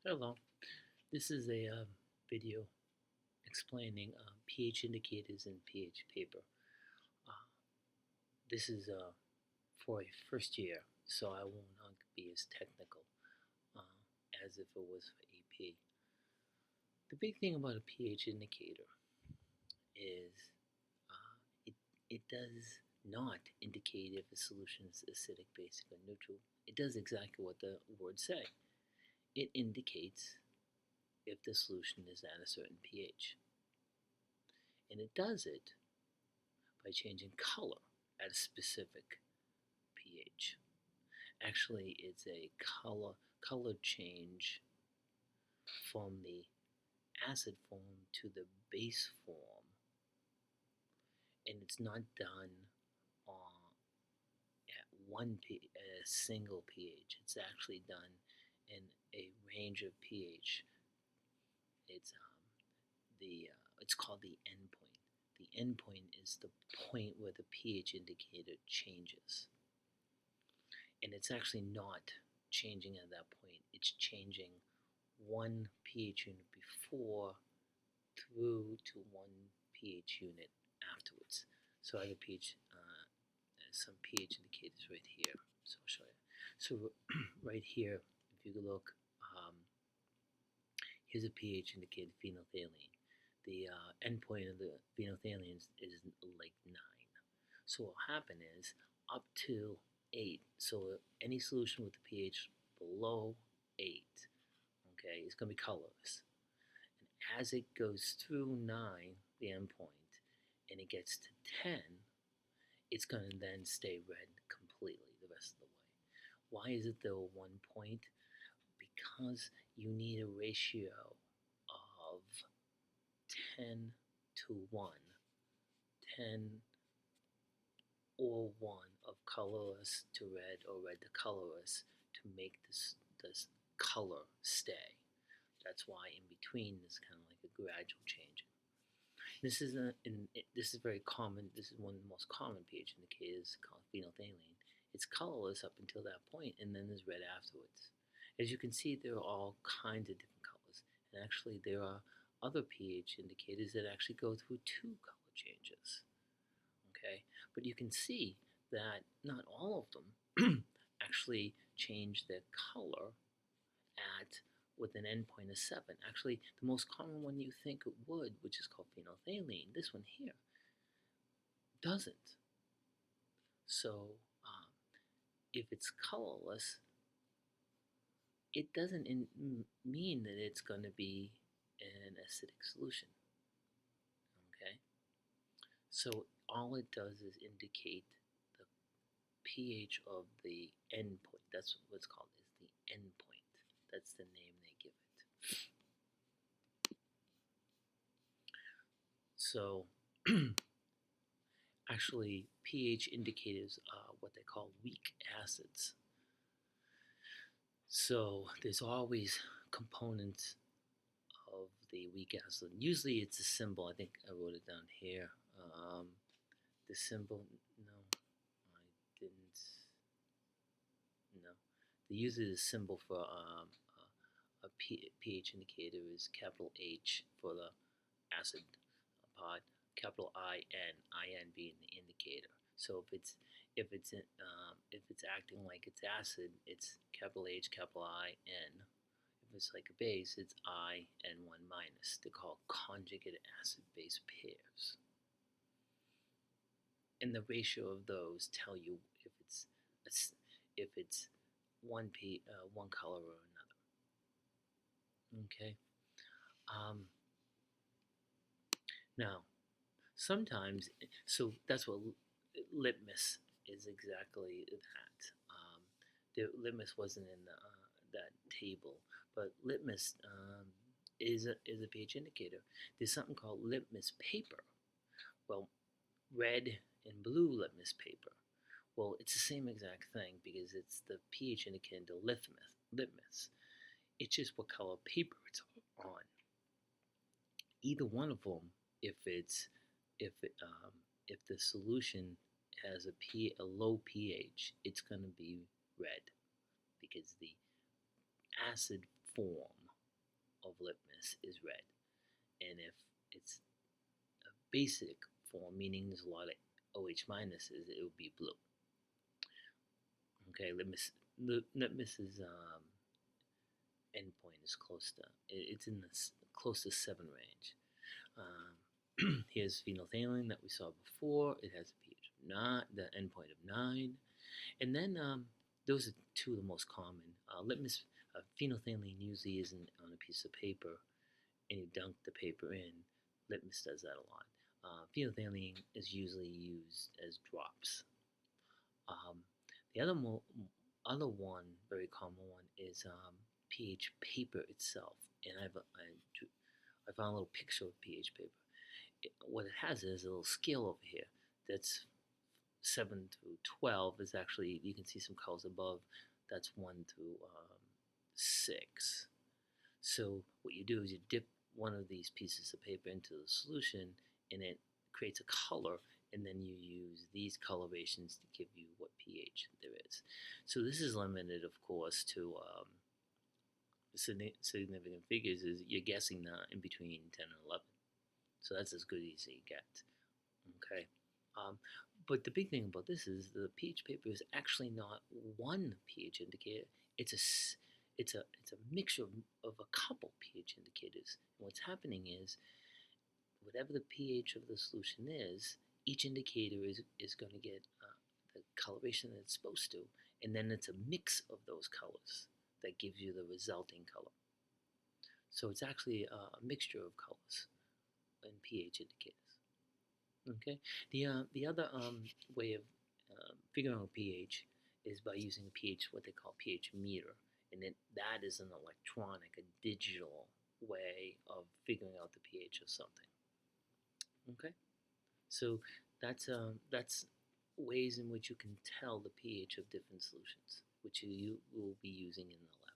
Hello, this is a video explaining pH indicators in pH paper. Uh, this is for a first year, so I will not be as technical as if it was for AP. The big thing about a pH indicator is it does not indicate if a solution is acidic, basic, or neutral. It does exactly what the words say. It indicates if the solution is at a certain pH. And it does it by changing color at a specific pH. Actually, it's a color change from the acid form to the base form, and it's not done at a single pH. It's actually done in a range of pH. It's called the endpoint. The endpoint is the point where the pH indicator changes. And it's actually not changing at that point. It's changing one pH unit before through to one pH unit afterwards. So I have some pH indicators right here. So I'll show you. So right here, if you look, here's a pH indicator, phenolphthalein. The endpoint of the phenolphthalein is like 9. So what will happen is up to 8. So any solution with a pH below 8, okay, is going to be colorless. And as it goes through 9, the endpoint, and it gets to 10, it's going to then stay red completely the rest of the way. Why is it though 1 point? Because you need a ratio of 10 to 1. 10 or 1 of colorless to red or red to colorless to make this color stay. That's why in between there's kind of like a gradual change. This is very common. This is one of the most common pH indicators called phenolphthalein. It's colorless up until that point, and then there's red afterwards. As you can see, there are all kinds of different colors, and actually there are other pH indicators that actually go through 2 color changes. Okay, but you can see that not all of them actually change their color with an endpoint of 7. Actually, the most common one you think it would, which is called phenolphthalein, this one here, doesn't. So if it's colorless, it doesn't mean that it's going to be an acidic solution. Okay? So all it does is indicate the pH of the endpoint. That's what's called, is the endpoint. That's the name they give it. So actually, pH indicators are what they call weak acids. So there's always components of the weak acid. Usually it's a symbol. I think I wrote it down here. The symbol, no, I didn't. No, usually the symbol for a pH indicator is capital H for the acid part, capital IN, IN being the indicator. So if it's acting like it's acid, it's capital H, capital IN. If it's like a base, it's IN1 minus. They're called conjugate acid-base pairs. And the ratio of those tell you if it's one color or another. Okay. Now, sometimes, so that's what litmus is exactly that. The litmus wasn't in that table, but litmus is a pH indicator. There's something called litmus paper. Well, red and blue litmus paper. Well, it's the same exact thing because it's the pH indicator litmus. It's just what color paper it's on. Either one of them, if the solution has a low pH, it's going to be red because the acid form of litmus is red, and if it's a basic form, meaning there's a lot of OH minuses, it would be blue. Okay, litmus's endpoint is close to, it's in the close to 7 range. Here's phenolphthalein that we saw before. It has a pH of 9, the endpoint of 9. And then those are two of the most common. Litmus, phenolphthalein usually isn't on a piece of paper, and you dunk the paper in. Litmus does that a lot. Phenolphthalein is usually used as drops. The other one, very common one, is pH paper itself. And I found a little picture of pH paper. What it has is a little scale over here that's 7 through 12 is actually, you can see some colors above, that's 1 through 6. So what you do is you dip one of these pieces of paper into the solution, and it creates a color, and then you use these colorations to give you what pH there is. So this is limited, of course, to significant figures. Is you're guessing in between 10 and 11. So that's as good as you get. Okay. But the big thing about this is the pH paper is actually not one pH indicator. It's a mixture of a couple pH indicators. And what's happening is, whatever the pH of the solution is, each indicator is going to get the coloration that it's supposed to, and then it's a mix of those colors that gives you the resulting color. So it's actually a mixture of colors and pH indicators. Okay. The other way of figuring out pH is by using a pH, what they call pH meter, and that is an electronic, a digital way of figuring out the pH of something. Okay. So that's ways in which you can tell the pH of different solutions, which you will be using in the lab.